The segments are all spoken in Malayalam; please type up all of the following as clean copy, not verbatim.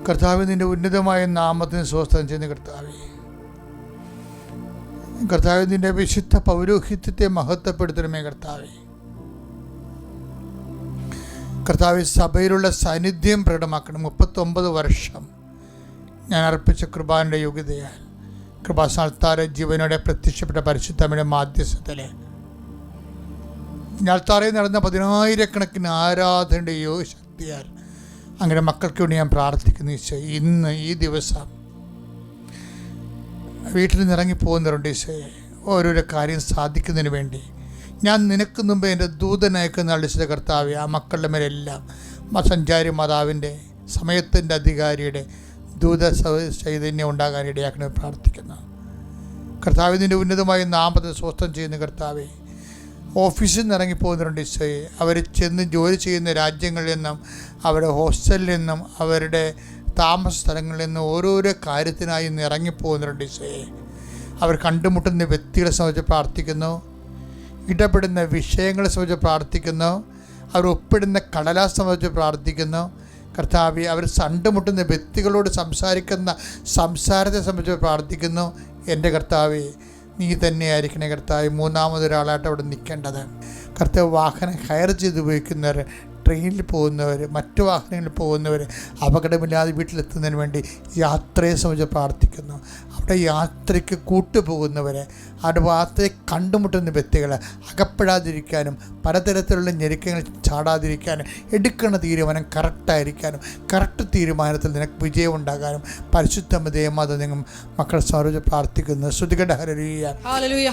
കർത്താവ് നിൻ്റെ ഉന്നതമായ നാമത്തിന് സ്വസ്ഥം ചെയ്യുന്ന കർത്താവ് നിൻ്റെ വിശുദ്ധ പൗരോഹിത്യത്തെ മഹത്വപ്പെടുത്തണമേ കർത്താവ് സഭയിലുള്ള സാന്നിധ്യം പ്രകടമാക്കണം. 39 വർഷം ഞാൻ അർപ്പിച്ച കൃപാന്റെ യോഗ്യതയാൽ കൃപാസ്ഥാനത്താരെ ജീവനോടെ പ്രത്യക്ഷപ്പെട്ട പരിശുദ്ധമ്മയുടെ മാധ്യസ്ഥത്തിലെ ഞാൽത്താറയിൽ നടന്ന 10,000 ആരാധനയുടെ യോഗശക്തിയാൽ അങ്ങനെ മക്കൾക്ക് വേണ്ടി ഞാൻ പ്രാർത്ഥിക്കുന്നു. ഈശോ, ഇന്ന് ഈ ദിവസം വീട്ടിൽ നിന്ന് ഇറങ്ങിപ്പോകുന്നവരുണ്ട് ഈശോയെ, ഓരോരോ കാര്യം സാധിക്കുന്നതിന് വേണ്ടി ഞാൻ നിനക്ക് മുമ്പ് എൻ്റെ ദൂതനയക്കുന്ന അളിച്ചത് കർത്താവെ, ആ മക്കളുടെ മേലെല്ലാം സഞ്ചാരി മാതാവിൻ്റെ സമയത്തിൻ്റെ അധികാരിയുടെ ദൂത ചൈതന്യം ഉണ്ടാകാൻ ഇടയാക്കണമെന്ന് പ്രാർത്ഥിക്കുന്നു. കർത്താവ് നിൻ്റെ ഉന്നതമായ നാമത്തെ സ്വസ്ഥം ചെയ്യുന്ന കർത്താവെ, ഓഫീസിൽ നിന്ന് ഇറങ്ങിപ്പോകുന്നവരുണ്ട് ഈശോയെ, അവർ ചെന്ന് ജോലി ചെയ്യുന്ന രാജ്യങ്ങളിൽ നിന്നും അവരുടെ ഹോസ്റ്റലിൽ നിന്നും അവരുടെ താമസ സ്ഥലങ്ങളിൽ നിന്നും ഓരോരോ കാര്യത്തിനായി ഇന്ന് ഇറങ്ങിപ്പോകുന്നവരുണ്ട് ഈശോയെ. അവർ കണ്ടുമുട്ടുന്ന വ്യക്തികളെ സംബന്ധിച്ച് പ്രാർത്ഥിക്കുന്നു, ഇടപെടുന്ന വിഷയങ്ങളെ സംബന്ധിച്ച് പ്രാർത്ഥിക്കുന്നു, അവർ ഒപ്പിടുന്ന കടലാസ് സംബന്ധിച്ച് പ്രാർത്ഥിക്കുന്നു. കർത്താവെ, അവർ കണ്ടുമുട്ടുന്ന വ്യക്തികളോട് സംസാരിക്കുന്ന സംസാരത്തെ സംബന്ധിച്ച് പ്രാർത്ഥിക്കുന്നു. എൻ്റെ കർത്താവെ, നീ തന്നെയായിരിക്കണേ കർത്താവ് മൂന്നാമതൊരാളായിട്ട് അവിടെ നിൽക്കേണ്ടത്. കർത്താവ്, വാഹനം ഹയർ ചെയ്ത് ഉപയോഗിക്കുന്നവർ, ട്രെയിനിൽ പോകുന്നവർ, മറ്റു വാഹനങ്ങളിൽ പോകുന്നവർ അപകടമില്ലാതെ വീട്ടിലെത്തുന്നതിന് വേണ്ടി യാത്രയെ സംബന്ധിച്ച് പ്രാർത്ഥിക്കുന്നു. അവിടെ യാത്രയ്ക്ക് കൂട്ടുപോകുന്നവരെ, അവിടെ യാത്രയെ കണ്ടുമുട്ടുന്ന വ്യക്തികളെ അകപ്പെടാതിരിക്കാനും പലതരത്തിലുള്ള ഞെരുക്കങ്ങൾ ചാടാതിരിക്കാനും എടുക്കുന്ന തീരുമാനം കറക്റ്റായിരിക്കാനും കറക്റ്റ് തീരുമാനത്തിൽ നിനക്ക് വിജയം ഉണ്ടാകാനും പരിശുദ്ധ ദേവമാത നിങ്ങൾ മക്കളെ സംബന്ധിച്ച് പ്രാർത്ഥിക്കുന്നു. ശ്രുതികട hallelujah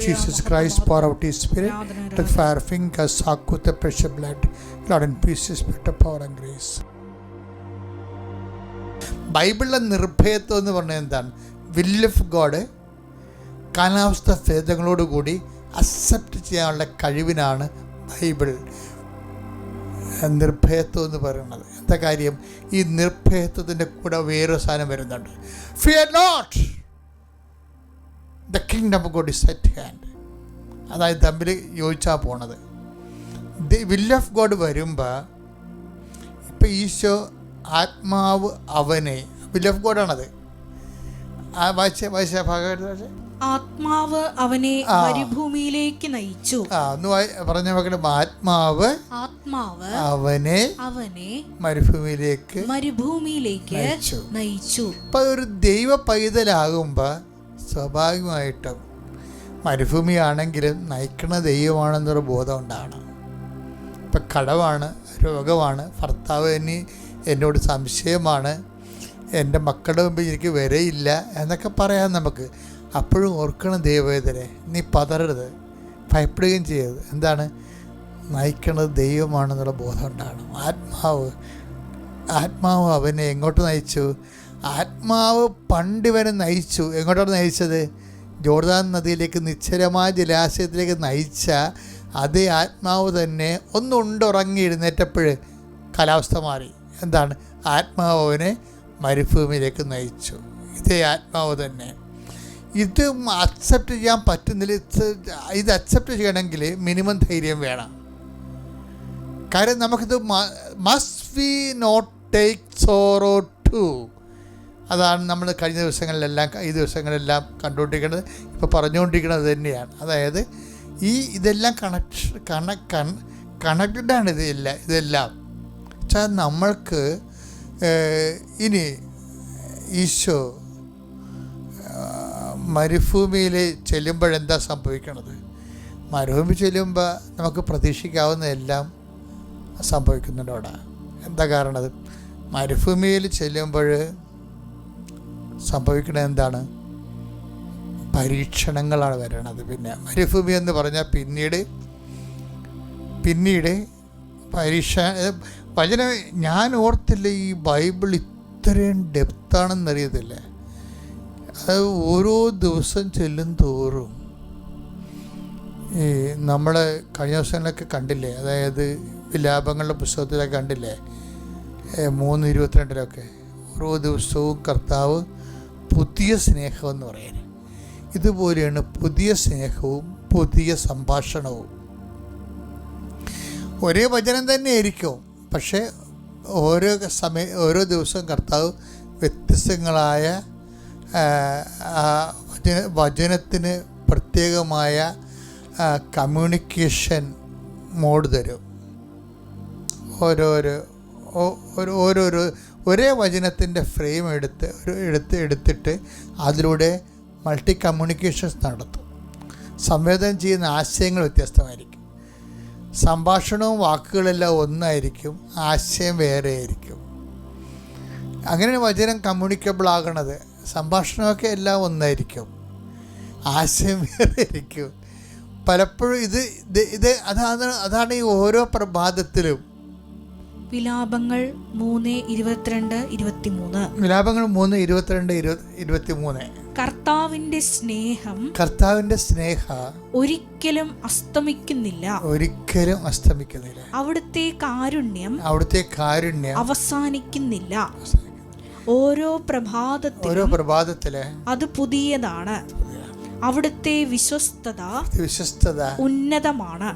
Jesus Christ pour out his spirit with fire fingers soak with the precious blood Lord in peace spirit of power and grace. ബൈബിളിലെ നിർഭയത്വം എന്ന് പറഞ്ഞാൽ എന്താണ്? വിൽ ഓഫ് ഗോഡ് കാലാവസ്ഥ ഭേദങ്ങളോടുകൂടി അക്സെപ്റ്റ് ചെയ്യാനുള്ള കഴിവിനാണ് ബൈബിൾ നിർഭയത്വം എന്ന് പറയുന്നത്. എന്താ കാര്യം? ഈ നിർഭയത്വത്തിൻ്റെ കൂടെ വേറൊരു സാധനം വരുന്നുണ്ട്. Fear not, the kingdom of God is at hand. അതായത് തമ്മിൽ യോജിച്ചാൽ പോണത്. വിൽ ഓഫ് ഗോഡ് വരുമ്പോൾ ഇപ്പം ഈശോ ആത്മാവ് അവനെ, വിൽ ഓഫ് ഗോഡാണത്. വായിച്ച ഭാഗം ആത്മാവ് അവനെ മരുഭൂമിയിലേക്ക് നയിച്ചു. ഒന്ന് പറഞ്ഞ മക്കളും, ആത്മാവ് അവനെ മരുഭൂമിയിലേക്ക് നയിച്ചു. ഇപ്പൊ ഒരു ദൈവ പൈതലാകുമ്പോൾ സ്വാഭാവികമായിട്ടും മരുഭൂമിയാണെങ്കിലും നയിക്കണ ദൈവമാണെന്നൊരു ബോധം ഉണ്ടാകണം. ഇപ്പം കടമാണ്, രോഗമാണ്, ഭർത്താവ് എന്നോട് സംശയമാണ്, എൻ്റെ മക്കളുടെ മുമ്പിൽ എനിക്ക് വരയില്ല എന്നൊക്കെ പറയാം നമുക്ക്. അപ്പോഴും ഓർക്കണം, ദൈവവേദനെ നീ പതറരുത്, ഭയപ്പെടുകയും ചെയ്യരുത്. എന്താണ്? നയിക്കണത് ദൈവമാണെന്നുള്ള ബോധം ഉണ്ടാകണം. ആത്മാവ് അവനെ എങ്ങോട്ട് നയിച്ചു? ആത്മാവ് പണ്ട് വരെ നയിച്ചു. എങ്ങോട്ടാണ് നയിച്ചത്? ജോർദാൻ നദിയിലേക്ക്, നിശ്ചലമായ ജലാശയത്തിലേക്ക് നയിച്ച അതേ ആത്മാവ് തന്നെ ഒന്നുണ്ടുറങ്ങി എഴുന്നേറ്റപ്പോൾ കാലാവസ്ഥ മാറി. എന്താണ്? ആത്മാവ് അവനെ മരുഭൂമിയിലേക്ക് നയിച്ചു. ഇതേ ആത്മാവ് തന്നെ. ഇത് അക്സെപ്റ്റ് ചെയ്യാൻ പറ്റുന്നില്ല. ഇത് അക്സെപ്റ്റ് ചെയ്യണമെങ്കിൽ മിനിമം ധൈര്യം വേണം. കാര്യം നമുക്കിത് must we not take sorrow too. അതാണ് നമ്മൾ കഴിഞ്ഞ ദിവസങ്ങളിലെല്ലാം ഈ ദിവസങ്ങളെല്ലാം കണ്ടുകൊണ്ടിരിക്കുന്നത്, ഇപ്പോൾ പറഞ്ഞുകൊണ്ടിരിക്കുന്നത് തന്നെയാണ്. അതായത് ഇതെല്ലാം കണക്റ്റഡാണ്. ഇതെല്ലാം വെച്ചാൽ നമ്മൾക്ക് ഇനി ഈശോ മരുഭൂമിയിൽ ചെല്ലുമ്പോഴെന്താ സംഭവിക്കണത്? മരുഭൂമി ചെല്ലുമ്പോൾ നമുക്ക് പ്രതീക്ഷിക്കാവുന്നതെല്ലാം സംഭവിക്കുന്നുണ്ട് അവിടെ. എന്താ കാരണം? മരുഭൂമിയിൽ ചെല്ലുമ്പോൾ സംഭവിക്കുന്നത് എന്താണ്? പരീക്ഷണങ്ങളാണ് വരണത്. പിന്നെ മരുഭൂമി എന്ന് പറഞ്ഞാൽ പിന്നീട് വചനം ഞാൻ ഓർത്തില്ല, ഈ ബൈബിൾ ഇത്രയും ഡെപ്താണെന്നറിയത്തില്ല. അത് ഓരോ ദിവസം ചെല്ലും തോറും നമ്മൾ കഴിഞ്ഞ ദിവസങ്ങളിലൊക്കെ കണ്ടില്ലേ, അതായത് വിലാപങ്ങളുടെ പുസ്തകത്തിലൊക്കെ കണ്ടില്ലേ, 3:22 ഓരോ ദിവസവും കർത്താവ് പുതിയ സ്നേഹമെന്ന് പറയുന്നത്. ഇതുപോലെയാണ് പുതിയ സ്നേഹവും പുതിയ സംഭാഷണവും. ഒരേ വചനം തന്നെ ആയിരിക്കും, പക്ഷേ ഓരോ ദിവസവും കർത്താവ് വ്യത്യസ്തങ്ങളായ വചനത്തിന് പ്രത്യേകമായ കമ്മ്യൂണിക്കേഷൻ മോഡ് തരും. ഓരോരോ ഒരേ വചനത്തിൻ്റെ ഫ്രെയിം എടുത്തിട്ട് അതിലൂടെ മൾട്ടി കമ്മ്യൂണിക്കേഷൻസ് നടത്തും. സംവേദനം ചെയ്യുന്ന ആശയങ്ങൾ വ്യത്യസ്തമായിരിക്കും. സംഭാഷണവും വാക്കുകളെല്ലാം ഒന്നായിരിക്കും, ആശയം വേറെ ആയിരിക്കും. അങ്ങനെ വചനം കമ്മ്യൂണിക്കബിൾ ആകണത്. സംഭാഷണമൊക്കെ എല്ലാം ഒന്നായിരിക്കും, ആശയം വേറെ ആയിരിക്കും. പലപ്പോഴും അതാണ് ഈ ഓരോ പ്രഭാതത്തിലും. വിലാപങ്ങൾ 3:22-23. വിലാപങ്ങൾ 3:22-23. കർത്താവിന്റെ സ്നേഹം ഒരിക്കലും അസ്തമിക്കുന്നില്ല. അവിടുത്തെ കാരുണ്യം അവസാനിക്കുന്നില്ല. ഓരോ പ്രഭാതത്തിലെ അത് പുതിയതാണ്. അവിടുത്തെ വിശ്വസ്തത ഉന്നതമാണ്.